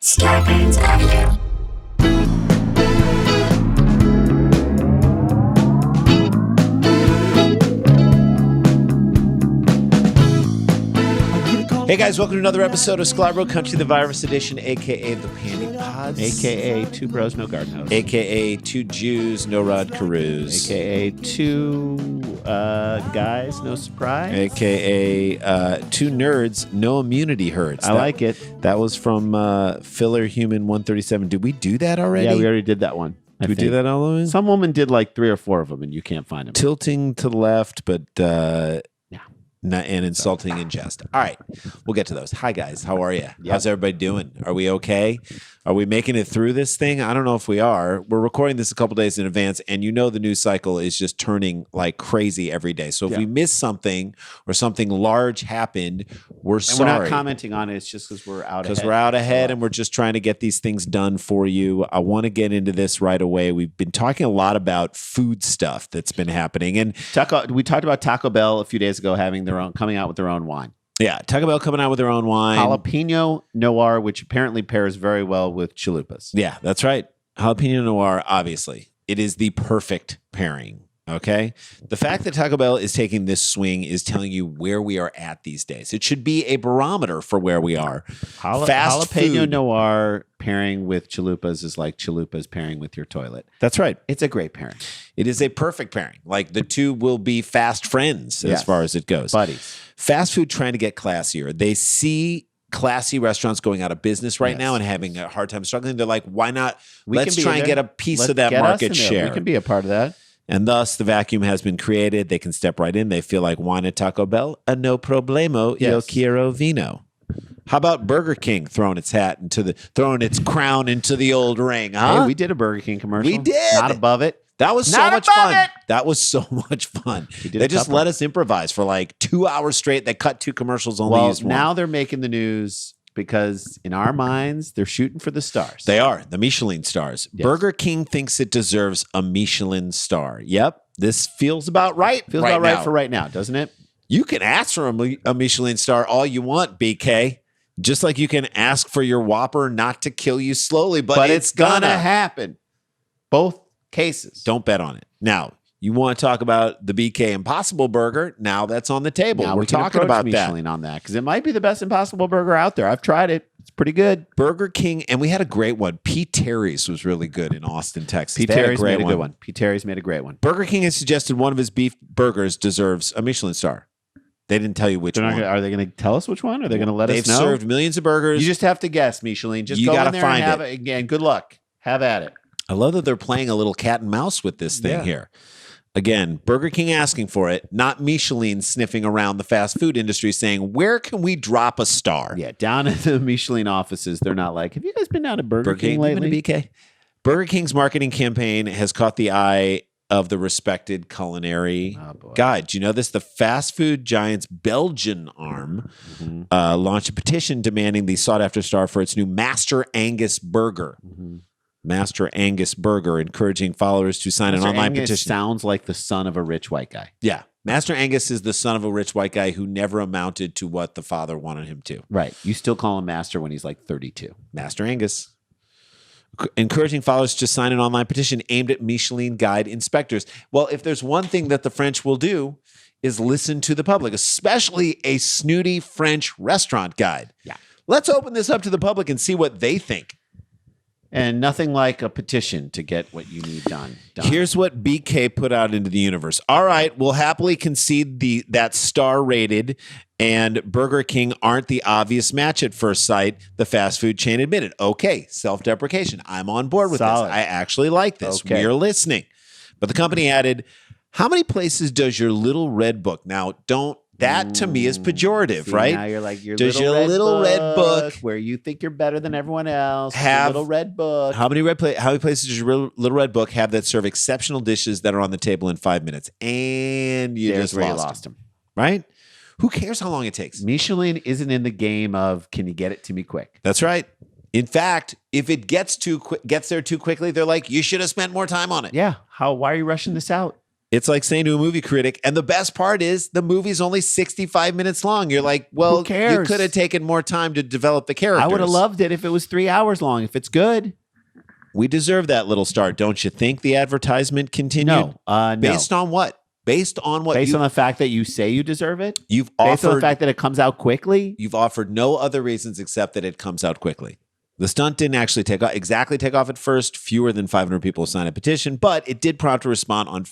Scarpins Avenue. Hey guys, welcome to another episode of Sklar Country, the Virus Edition, aka the Panty Pods, aka Two Bros No Garden Hose, aka Two Jews No Rod Carews, aka Two Guys No Surprise, aka Two Nerds No Immunity Hurts. I like it. That was from Filler Human 137. Did we do that already? Yeah, we already did that one. Did we do that all the way? Some woman did like 3 or 4 of them, and you can't find them. Tilting to the left, but and insulting in jest. All right, we'll get to those. Hi guys, how are you? Yep. How's everybody doing? Are we okay? Are we making it through this thing? I don't know if we are. We're recording this a couple days in advance, and you know the news cycle is just turning like crazy every day. So if we miss something or something large happened, we're sorry. We're not commenting on it. It's just because we're out ahead. Because we're out ahead, and we're just trying to get these things done for you. I want to get into this right away. We've been talking a lot about food stuff that's been happening, and we talked about Taco Bell a few days ago coming out with their own wine. Yeah, Taco Bell coming out with their own wine. Jalapeno Noir, which apparently pairs very well with chalupas. Yeah, that's right. Jalapeno Noir, obviously. It is the perfect pairing, okay? The fact that Taco Bell is taking this swing is telling you where we are at these days. It should be a barometer for where we are. Jalapeno Noir pairing with chalupas is like chalupas pairing with your toilet. That's right. It's a great pairing. It is a perfect pairing. Like the two will be fast friends as far as it goes. Buddies. Fast food trying to get classier. They see classy restaurants going out of business right now and having a hard time struggling. They're like, why not? Let's try and get a piece of that market share. We can be a part of that. And thus, the vacuum has been created. They can step right in. They feel like wine at Taco Bell. No problemo. Yo quiero vino. How about Burger King throwing its crown into the old ring? Huh? Hey, we did a Burger King commercial. We did. Not above it. That was so much fun. That was so much fun. They just let us improvise for like 2 hours straight. They cut 2 commercials, only used one. Now they're making the news because in our minds, they're shooting for the stars. They are, the Michelin stars. Yes. Burger King thinks it deserves a Michelin star. Yep, this feels about right. Feels about right for right now, doesn't it? You can ask for a Michelin star all you want, BK. Just like you can ask for your Whopper not to kill you slowly, but it's gonna happen. Both cases. Don't bet on it. Now, you want to talk about the BK Impossible Burger? Now that's on the table. Now we're talking about Michelin on that because it might be the best Impossible Burger out there. I've tried it. It's pretty good. Burger King, and we had a great one. Pete Terry's was really good in Austin, Texas. Pete Terry's made a good one. Pete Terry's made a great one. Burger King has suggested one of his beef burgers deserves a Michelin star. They didn't tell you which one. Are they going to tell us which one? Are they going to let us know? They've served millions of burgers. You just have to guess, Michelin. Just go in there and have it again. Good luck. Have at it. I love that they're playing a little cat and mouse with this thing here. Again, Burger King asking for it, not Michelin sniffing around the fast food industry saying, where can we drop a star? Yeah, down at the Michelin offices, they're not like, have you guys been down to Burger King lately? BK? Burger King's marketing campaign has caught the eye of the respected culinary guide. Do you know this? The fast food giant's Belgian arm launched a petition demanding the sought-after star for its new Master Angus burger. Master Angus burger, encouraging followers to sign an online petition. Sounds like the son of a rich white guy. Yeah. Master Angus is the son of a rich white guy who never amounted to what the father wanted him to. Right. You still call him Master when he's like 32. Master Angus. Encouraging followers to sign an online petition aimed at Michelin guide inspectors. Well, if there's one thing that the French will do is listen to the public, especially a snooty French restaurant guide. Yeah. Let's open this up to the public and see what they think. And nothing like a petition to get what you need done. Here's what BK put out into the universe. All right, we'll happily concede that star rated and Burger King aren't the obvious match at first sight, the fast food chain admitted. Okay, self-deprecation. I'm on board with this. I actually like this. Okay. We are listening. But the company added, how many places does your little red book? Now, that to me is pejorative, right? Now you're like, your does little red book where you think you're better than everyone else. Have little red book. How many places does your little red book have that serve exceptional dishes that are on the table in 5 minutes? And you just lost them. Right? Who cares how long it takes? Michelin isn't in the game of, can you get it to me quick? That's right. In fact, if it gets there too quickly, they're like, you should have spent more time on it. Yeah. Why are you rushing this out? It's like saying to a movie critic, and the best part is the movie's only 65 minutes long. You're like, well, Who cares? you could have taken more time to develop the characters. I would have loved it if it was 3 hours long. If it's good. We deserve that little star, don't you think? The advertisement continued? No. Based on what? Based on what? Based on the fact that you say you deserve it? You've Based on the offered. fact that it comes out quickly? You've offered no other reasons except that it comes out quickly. The stunt didn't actually take off at first. Fewer than 500 people signed a petition, but it did prompt a response on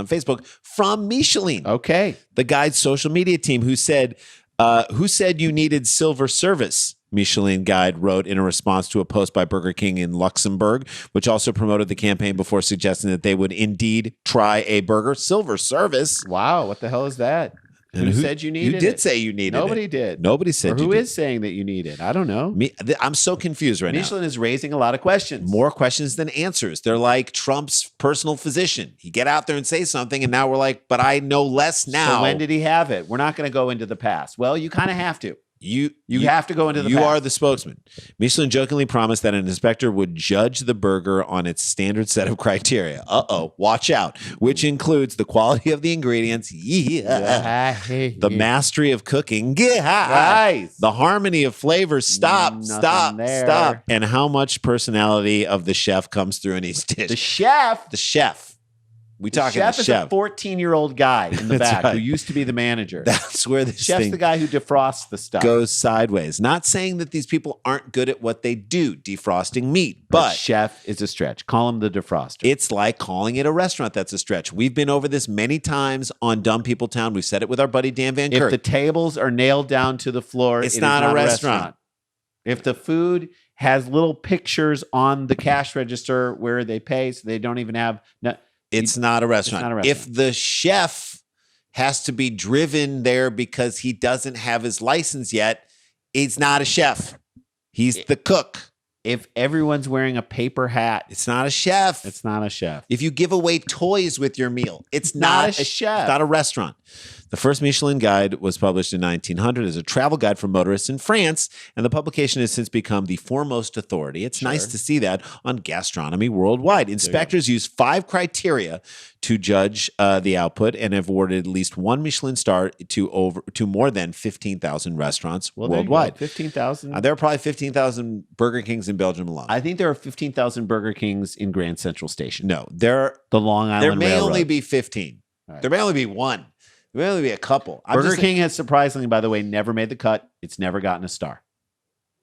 Facebook from Michelin. Okay. The guide's social media team, who said you needed silver service. Michelin Guide wrote in a response to a post by Burger King in Luxembourg, which also promoted the campaign before suggesting that they would indeed try a burger silver service. Wow, what the hell is that? And who said you needed it? You did say you needed it. Nobody did. Nobody said or you who did. is saying that you need it? I don't know. I'm so confused right now. Michelin is raising a lot of questions. More questions than answers. They're like Trump's personal physician. He get out there and say something, and now we're like, but I know less now. So when did he have it? We're not going to go into the past. Well, you kind of have to. You have to go into the You past. are the spokesman. Michelin jokingly promised that an inspector would judge the burger on its standard set of criteria. Watch out. Which includes the quality of the ingredients. The mastery of cooking. Nice. The harmony of flavors. Stop. there. And how much personality of the chef comes through in each dish. The chef. The chef. We talking chef the is chef. a 14-year-old guy in the That's back right. who used to be the manager. That's where this Chef's thing the guy who defrosts the stuff. goes sideways. Not saying that these people aren't good at what they do, defrosting meat, but chef is a stretch. Call him the defroster. it's like calling it a restaurant. That's a stretch. We've been over this many times on Dumb People Town. We've said it with our buddy Dan Van If Kirk. the tables are nailed down to the floor, It's it is not a restaurant. If the food has little pictures on the cash register where they pay, so they don't even have. It's not a restaurant. not a restaurant. If the chef has to be driven there because he doesn't have his license yet, he's not a chef. He's the cook. If everyone's wearing a paper hat, It's not a chef. it's not a chef. If you give away toys with your meal, it's not a chef. It's not a restaurant. The first Michelin guide was published in 1900 as a travel guide for motorists in France, and the publication has since become the foremost authority. It's nice to see that on gastronomy worldwide. Inspectors use 5 criteria to judge the output and have awarded at least 1 Michelin star to more than 15,000 restaurants worldwide. 15,000. There are probably 15,000 Burger Kings in Belgium alone. I think there are 15,000 Burger Kings in Grand Central Station. No, The Long Island there may Railroad. only be 15. Right. There may only be 1. There may only be a couple. Burger King has surprisingly, by the way, never made the cut. It's never gotten a star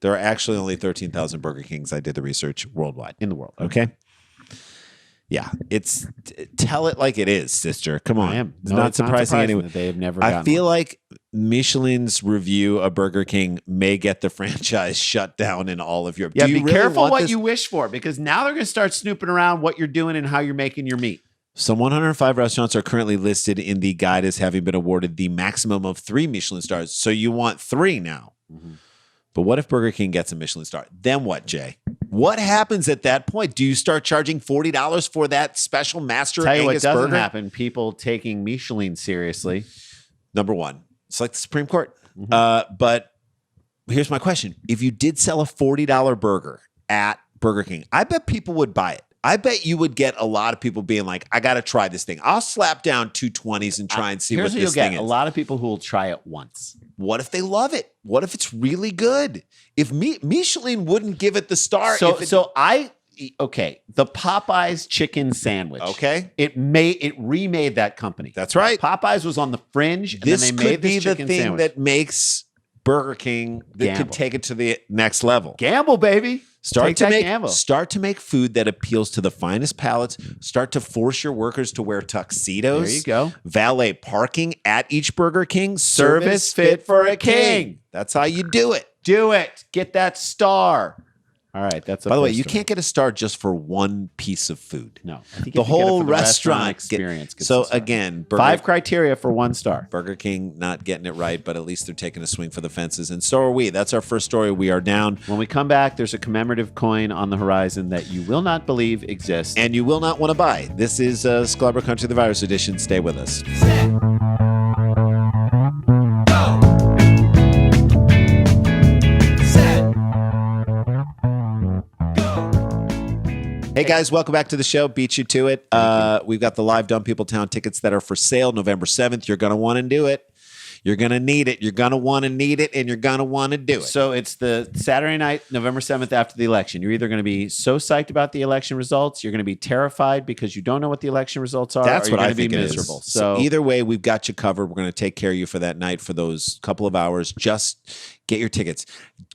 There are actually only 13,000 Burger Kings. I did the research worldwide. in the world. Okay. Yeah, tell it like it is, sister. Come on. I am. It's No, not it's not surprising surprising anyone. that they have never gotten I feel one. like Michelin's review of Burger King may get the franchise shut down in all of Europe. Yeah, Do you be really careful want what this? you wish for, because now they're going to start snooping around what you're doing and how you're making your meat. Some 105 restaurants are currently listed in the guide as having been awarded the maximum of 3 Michelin stars. So you want 3 now. Mm-hmm. But what if Burger King gets a Michelin star? Then what, Jay? What happens at that point? Do you start charging $40 for that special master Tell you what Angus doesn't burger? happen. People taking Michelin seriously. Number 1, it's like the Supreme Court. Mm-hmm. But here's my question. If you did sell a $40 burger at Burger King, I bet people would buy it. I bet you would get a lot of people being like, I got to try this thing. I'll slap down 2 20s and try and see Here's what what this you'll thing get. is. A lot of people who will try it once. What if they love it? What if it's really good? If Michelin wouldn't give it the star. The Popeyes chicken sandwich. Okay. It remade that company. That's right. Popeyes was on the fringe, and This then they could made be this the chicken thing sandwich. that makes Burger King that Gamble. could take it to the next level. Gamble, baby. Take that gamble. Start to make food that appeals to the finest palates. Start to force your workers to wear tuxedos. There you go. Valet parking at each Burger King. Service fit for a king. That's how you do it. Do it. Get that star. All right. That's By the way, you can't get a star just for one piece of food. No. I think The if you get it whole for the restaurant experience. gets So the star. again, 5 criteria for 1 star. Burger King not getting it right, but at least they're taking a swing for the fences, and so are we. That's our first story. We are down, When we come back, there's a commemorative coin on the horizon that you will not believe exists. and you will not want to buy. This is Sklar Country, the Virus Edition. Stay with us. Hey guys, welcome back to the show. Beat you to it. We've got the live Dumb People Town tickets that are for sale November 7th. You're going to want to do it. You're going to need it. You're going to want to need it, and you're going to want to do it. So it's the Saturday night, November 7th after the election. You're either going to be so psyched about the election results, you're going to be terrified because you don't know what the election results are, That's or you're what I going to think be it miserable. is. So either way, we've got you covered. We're going to take care of you for that night for those couple of hours. Just get your tickets.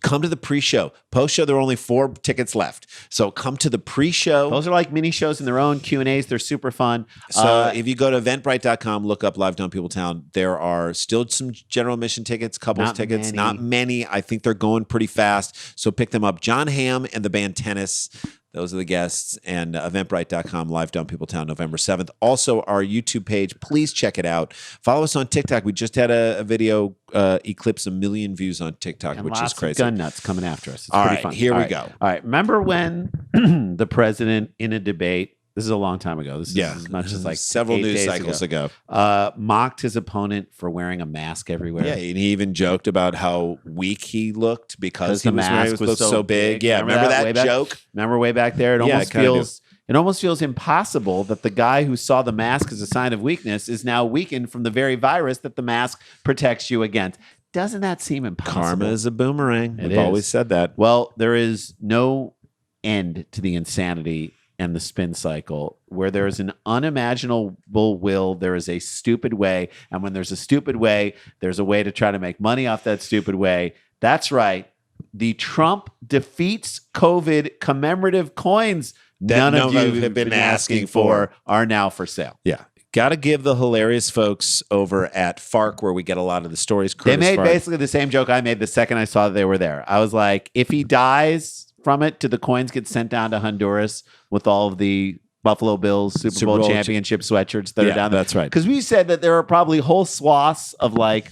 Come to the pre-show. Post-show, there are only 4 tickets left. So come to the pre-show. Those are like mini shows in their own Q&As. They're super fun. So if you go to eventbrite.com, look up Live Dumb People Town, there are still some general admission tickets, couples tickets, not many. I think they're going pretty fast. So pick them up. John Hamm and the band Tennis. Those are the guests. And eventbrite.com, Live Dumb People Town, November 7th. Also, our YouTube page. Please check it out. Follow us on TikTok. We just had a video eclipse 1 million views on TikTok, and which lots is crazy. Of gun nuts coming after us. It's All pretty right, fun. here All we right. go. All right. Remember when the president in a debate, this is a long time ago. This is as much as like several news cycles ago. Mocked his opponent for wearing a mask everywhere. Yeah, and he even joked about how weak he looked because the he was wearing mask was so big. Yeah, remember that joke? Remember way back there? It almost feels impossible that the guy who saw the mask as a sign of weakness is now weakened from the very virus that the mask protects you against. Doesn't that seem impossible? Karma is a boomerang. It We've always said that. Well, there is no end to the insanity and the spin cycle. Where there is an unimaginable will, there is a stupid way. And when there's a stupid way, there's a way to try to make money off that stupid way. That's right. The Trump defeats COVID commemorative coins none of you have been asking for are now for sale. Yeah. Got to give the hilarious folks over at FARC, where we get a lot of the stories. They made basically the same joke I made the second I saw that they were there. I was like, if he dies from it, do the coins get sent down to Honduras with all of the Buffalo Bills Super Bowl championship sweatshirts that are down there? That's right. Because we said that there are probably whole swaths of like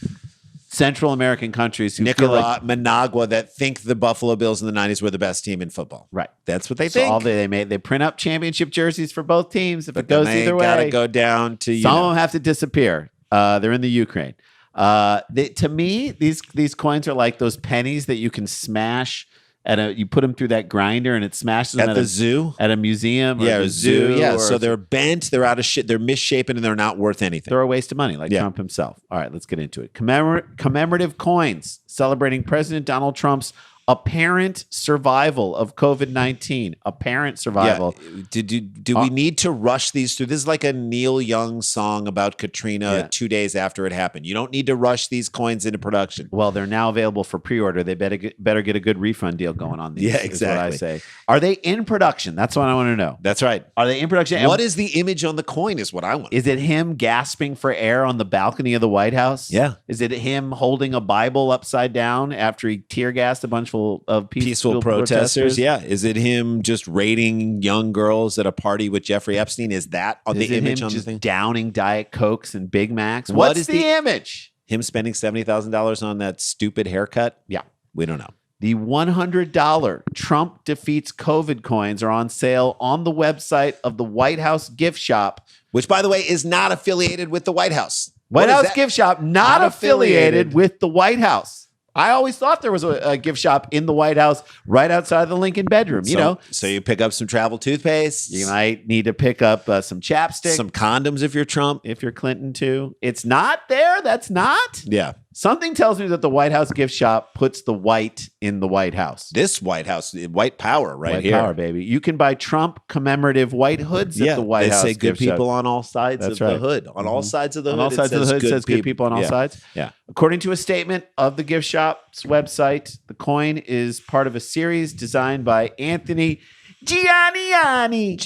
Central American countries who Nicaragua, Managua, that think the Buffalo Bills in the 90s were the best team in football. Right. That's what they think. All they print up championship jerseys for both teams. If it goes either way, got to go down to some of them have to disappear. They're in the Ukraine. To me, these coins are like those pennies that you can smash you put them through that grinder and it smashes them at the zoo, at a museum. Or a zoo. Yeah. So they're bent, they're out of shit, they're misshapen, and they're not worth anything. They're a waste of money, like Trump himself. All right, let's get into it. Commemorative coins celebrating President Donald Trump's apparent survival of COVID-19. Apparent survival. Yeah. Do we need to rush these through? This is like a Neil Young song about Katrina 2 days after it happened. You don't need to rush these coins into production. Well, they're now available for pre-order. They better get a good refund deal going on these. Yeah, exactly. Is what I say. Are they in production? That's what I want to know. That's right. Are they in production? What is the image on the coin is what I want. Is it him gasping for air on the balcony of the White House? Yeah. Is it him holding a Bible upside down after he tear gassed a bunch of peaceful protesters? Yeah. Is it him just raiding young girls at a party with Jeffrey Epstein? Is that on the image on the thing? Downing Diet Cokes and Big Macs? What's the image? Him spending $70,000 on that stupid haircut? Yeah. We don't know. The $100 Trump defeats COVID coins are on sale on the website of the White House gift shop, which, by the way, is not affiliated with the White House. White House gift shop, not affiliated with the White House. I always thought there was a gift shop in the White House right outside the Lincoln bedroom, So you pick up some travel toothpaste. You might need to pick up some chapstick. Some condoms if you're Trump. If you're Clinton, too. It's not there. That's not. Yeah. Something tells me that the White House gift shop puts the white in the White House. This White House, white power right here. White power, baby. You can buy Trump commemorative white hoods at the White House. They say good people shop. On all sides That's of right. the hood. On all sides of the hood. On all sides of the hood, it says good people on all sides. Yeah. According to a statement of the gift shop's website, the coin is part of a series designed by Anthony Gianniani,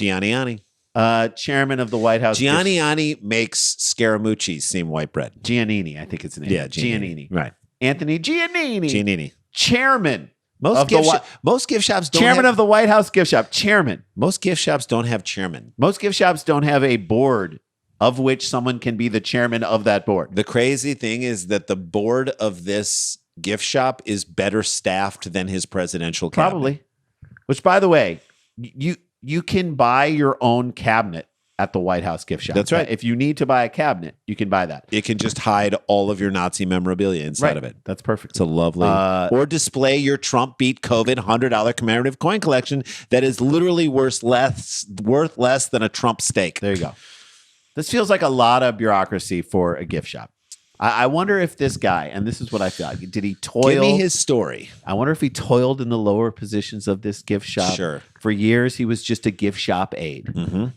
chairman of the White House. Gianniani makes Scaramucci's seem white bread. Giannini, I think it's the name. Yeah, Giannini. Right. Anthony Giannini. Chairman. Most gift shops don't chairman of the White House gift shop. Chairman. Most gift shops don't have chairman. Most gift shops don't have a board of which someone can be the chairman of that board. The crazy thing is that the board of this gift shop is better staffed than his presidential cabinet. Probably. Which, by the way, you can buy your own cabinet at the White House gift shop. That's right. If you need to buy a cabinet, you can buy that. It can just hide all of your Nazi memorabilia inside of it. That's perfect. It's a lovely. Or display your Trump beat COVID $100 commemorative coin collection that is literally worth less than a Trump steak. There you go. This feels like a lot of bureaucracy for a gift shop. I wonder if this guy, and this is what I feel like, did he toil? Give me his story. I wonder if he toiled in the lower positions of this gift shop. Sure. For years, he was just a gift shop aide.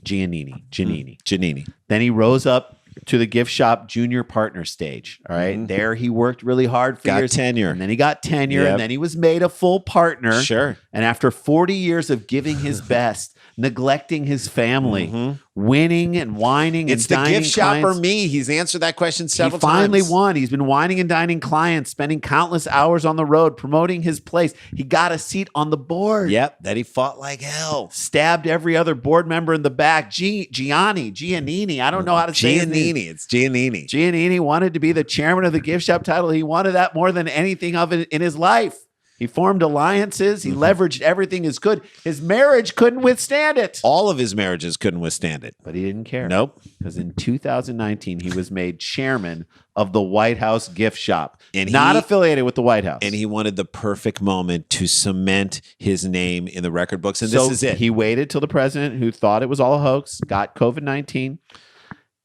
Giannini. Then he rose up to the gift shop junior partner stage. All right. There he worked really hard for years. Got tenure. And then he got tenure. And then he was made a full partner. Sure. And after 40 years of giving his best, neglecting his family, winning and whining it's and dining the gift shop clients, or me. He's answered that question several he finally times. won. He's been whining and dining clients, spending countless hours on the road, promoting his place. He got a seat on the board. Yep. That he fought like hell. Stabbed every other board member in the back. Giannini. I don't know how to say his name. It's Giannini. Giannini wanted to be the chairman of the gift shop title. He wanted that more than anything of it in his life. He formed alliances. He leveraged everything as could. His marriage couldn't withstand it. All of his marriages couldn't withstand it. But he didn't care. Nope. Because in 2019, he was made chairman of the White House gift shop, And not he- affiliated with the White House. And he wanted the perfect moment to cement his name in the record books. And So this is it. He waited till the president, who thought it was all a hoax, got COVID-19.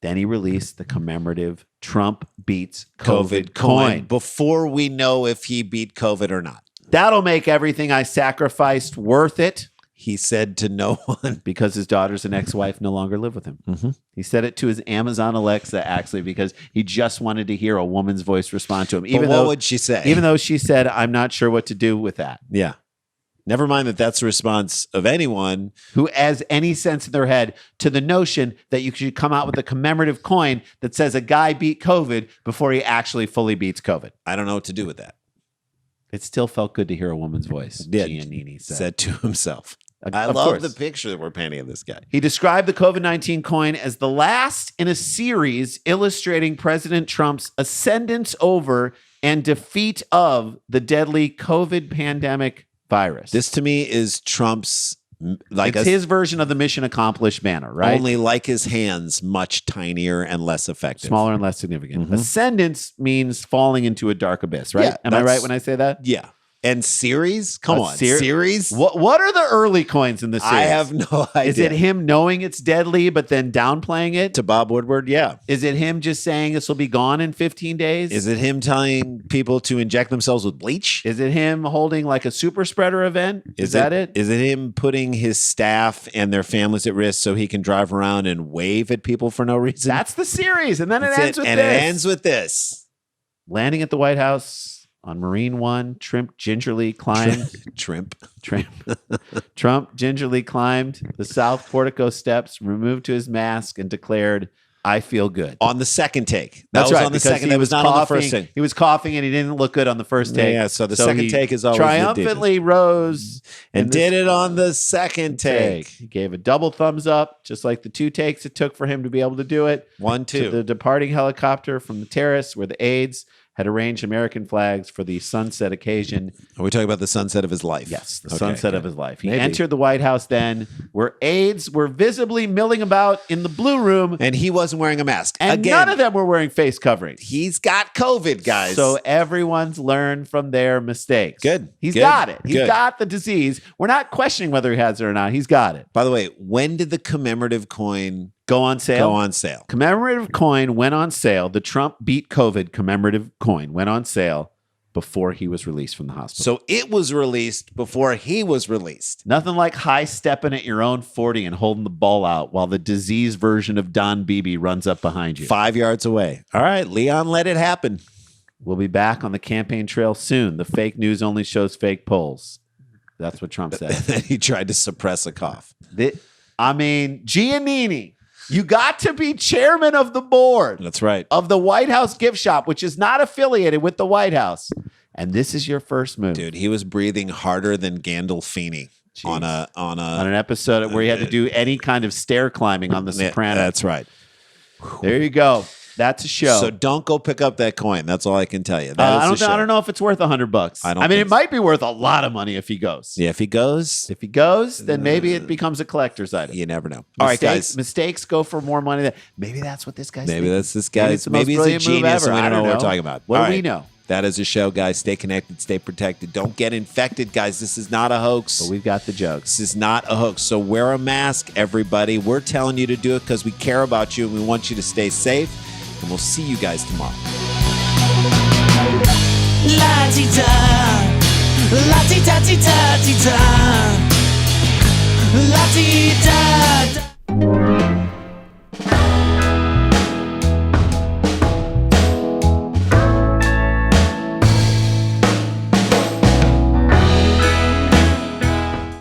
Then he released the commemorative Trump beats COVID coin. Before we know if he beat COVID or not. That'll make everything I sacrificed worth it. He said to no one. Because his daughters and ex-wife no longer live with him. He said it to his Amazon Alexa, actually, because he just wanted to hear a woman's voice respond to him. But what would she say? Even though she said, I'm not sure what to do with that. Yeah. Never mind that that's the response of anyone who has any sense in their head to the notion that you should come out with a commemorative coin that says a guy beat COVID before he actually fully beats COVID. I don't know what to do with that. It still felt good to hear a woman's voice. Giannini said to himself. I Of love course. the picture that we're painting of this guy. He described the COVID-19 coin as the last in a series illustrating President Trump's ascendance over and defeat of the deadly COVID pandemic virus. This to me is Trump's it's his version of the mission accomplished banner, right? Only like his hands, much tinier and less effective. Smaller and less significant. Ascendance means falling into a dark abyss, right? Yeah, Am I right when I say that? Yeah. And series? Come on. Series? What are the early coins in the series? I have no idea. Is it him knowing it's deadly but then downplaying it? To Bob Woodward? Yeah. Is it him just saying this will be gone in 15 days? Is it him telling people to inject themselves with bleach? Is it him holding like a super spreader event? Is that it? Is it him putting his staff and their families at risk so he can drive around and wave at people for no reason? That's the series. And then it ends with this. And it ends with this. Landing at the White House on Marine One, Trump gingerly climbed. Trump gingerly climbed the South Portico steps, removed to his mask, and declared, "I feel good." On the second take. That's was right, on the because second. he That was was not coughing, on the first take. He was coughing and he didn't look good on the first take. Yeah, so the second he take is always triumphantly rose and did it on the second take. He gave a double thumbs up, just like the 2 takes it took for him to be able to do it. 1, 2. To the departing helicopter from the terrace where the aides had arranged American flags for the sunset occasion. Are we talking about the sunset of his life? Yes, the sunset of his life. He Maybe. entered the White House then, where aides were visibly milling about in the blue room. And he wasn't wearing a mask. And Again, none of them were wearing face coverings. He's got COVID, guys. So everyone's learned from their mistakes. Good. He's Good. got it. He's Good. got the disease. We're not questioning whether he has it or not. He's got it. By the way, when did the commemorative coin Go on sale? go on sale? Commemorative coin went on sale. The Trump beat COVID commemorative coin went on sale before he was released from the hospital. So it was released before he was released. Nothing like high stepping at your own 40 and holding the ball out while the disease version of Don Beebe runs up behind you. 5 yards away. All right, Leon, let it happen. We'll be back on the campaign trail soon. The fake news only shows fake polls. That's what Trump said. Then he tried to suppress a cough. Giannini, you got to be chairman of the board. That's right. Of the White House gift shop, which is not affiliated with the White House. And this is your first move. Dude, he was breathing harder than Gandolfini on an episode where he had to do any kind of stair climbing on The Sopranos. That's right. There you go. That's a show. So don't go pick up that coin. That's all I can tell you. I don't know if it's worth $100. I mean, it might be worth a lot of money if he goes. Yeah, if he goes, then maybe it becomes a collector's item. You never know. All right, guys. Mistakes go for more money. Maybe that's what this guy's. Maybe that's this guy's. Maybe he's a genius, and we don't know what we're talking about. What do we know? That is a show, guys. Stay connected, stay protected. Don't get infected, guys. This is not a hoax. But we've got the jokes. This is not a hoax. So wear a mask, everybody. We're telling you to do it because we care about you and we want you to stay safe. And we'll see you guys tomorrow. La-ti-da, la-ti-da-ti-da-ti-da, la-ti-da-da.